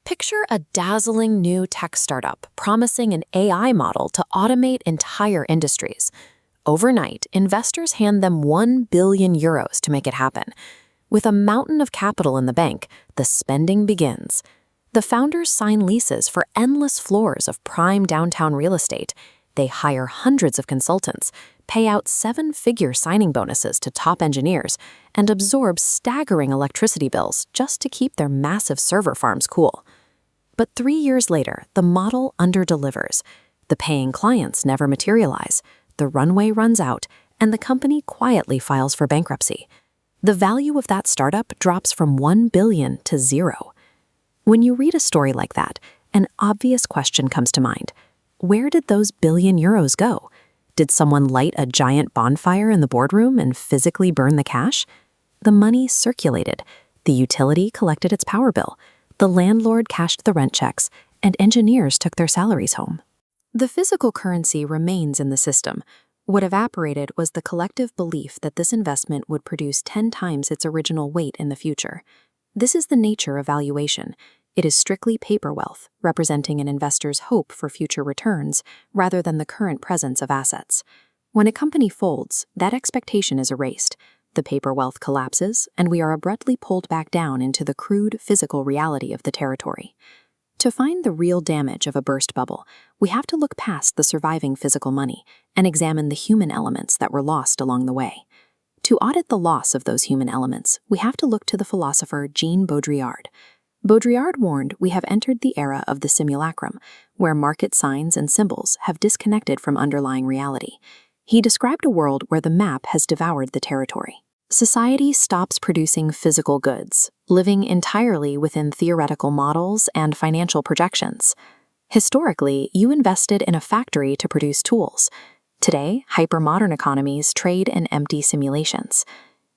Picture a dazzling new tech startup promising an AI model to automate entire industries. Overnight, investors hand them 1 billion euros to make it happen. With a mountain of capital in the bank, the spending begins. The founders sign leases for endless floors of prime downtown real estate. They hire hundreds of consultants, pay out seven-figure signing bonuses to top engineers, and absorb staggering electricity bills just to keep their massive server farms cool. But 3 years later, the model underdelivers. The paying clients never materialize, the runway runs out, and the company quietly files for bankruptcy. The value of that startup drops from 1 billion to 0. When you read a story like that, an obvious question comes to mind. Where did those billion euros go? Did someone light a giant bonfire in the boardroom and physically burn the cash? The money circulated. The utility collected its power bill. The landlord cashed the rent checks, and engineers took their salaries home. The physical currency remains in the system. What evaporated was the collective belief that this investment would produce 10 times its original weight in the future. This is the nature of valuation. It is strictly paper wealth, representing an investor's hope for future returns, rather than the current presence of assets. When a company folds, that expectation is erased. The paper wealth collapses, and we are abruptly pulled back down into the crude physical reality of the territory. To find the real damage of a burst bubble, we have to look past the surviving physical money and examine the human elements that were lost along the way. To audit the loss of those human elements, we have to look to the philosopher Jean Baudrillard. Baudrillard warned we have entered the era of the simulacrum, where market signs and symbols have disconnected from underlying reality. He described a world where the map has devoured the territory. Society stops producing physical goods, living entirely within theoretical models and financial projections. Historically, you invested in a factory to produce tools. Today, hyper-modern economies trade in empty simulations.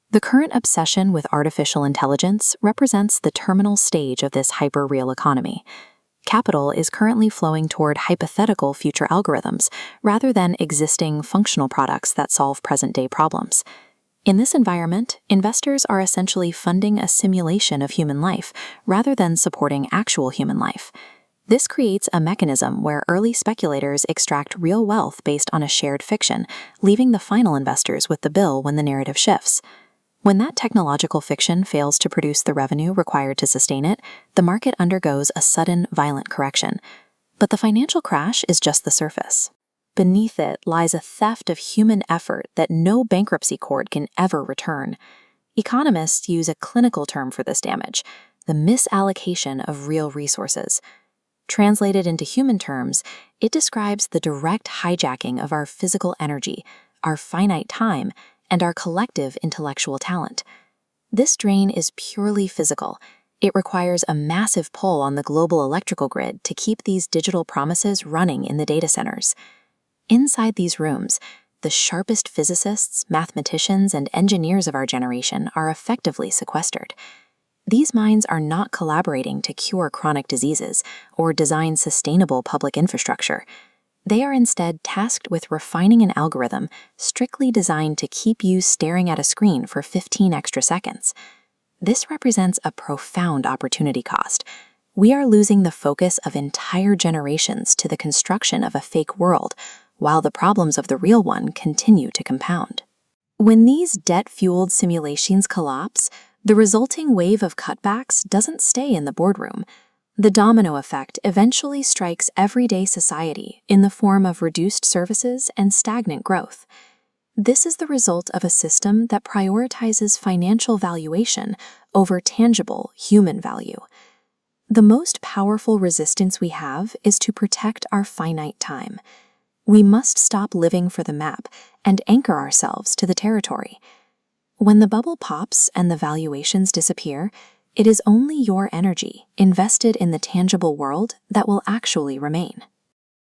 The current obsession with artificial intelligence represents the terminal stage of this hyper-real economy. Capital is currently flowing toward hypothetical future algorithms rather than existing functional products that solve present-day problems. In this environment, investors are essentially funding a simulation of human life rather than supporting actual human life. This creates a mechanism where early speculators extract real wealth based on a shared fiction, leaving the final investors with the bill when the narrative shifts. When that technological fiction fails to produce the revenue required to sustain it, the market undergoes a sudden, violent correction. But the financial crash is just the surface. Beneath it lies a theft of human effort that no bankruptcy court can ever return. Economists use a clinical term for this damage, the misallocation of real resources. Translated into human terms, it describes the direct hijacking of our physical energy, our finite time, and our collective intellectual talent. This drain is purely physical. It requires a massive pull on the global electrical grid to keep these digital promises running in the data centers. Inside these rooms, the sharpest physicists, mathematicians, and engineers of our generation are effectively sequestered. These minds are not collaborating to cure chronic diseases or design sustainable public infrastructure. They are instead tasked with refining an algorithm strictly designed to keep you staring at a screen for 15 extra seconds. This represents a profound opportunity cost. We are losing the focus of entire generations to the construction of a fake world, while the problems of the real one continue to compound. When these debt-fueled simulations collapse, the resulting wave of cutbacks doesn't stay in the boardroom. The domino effect eventually strikes everyday society in the form of reduced services and stagnant growth. This is the result of a system that prioritizes financial valuation over tangible human value. The most powerful resistance we have is to protect our finite time. We must stop living for the map and anchor ourselves to the territory. When the bubble pops and the valuations disappear, it is only your energy invested in the tangible world that will actually remain.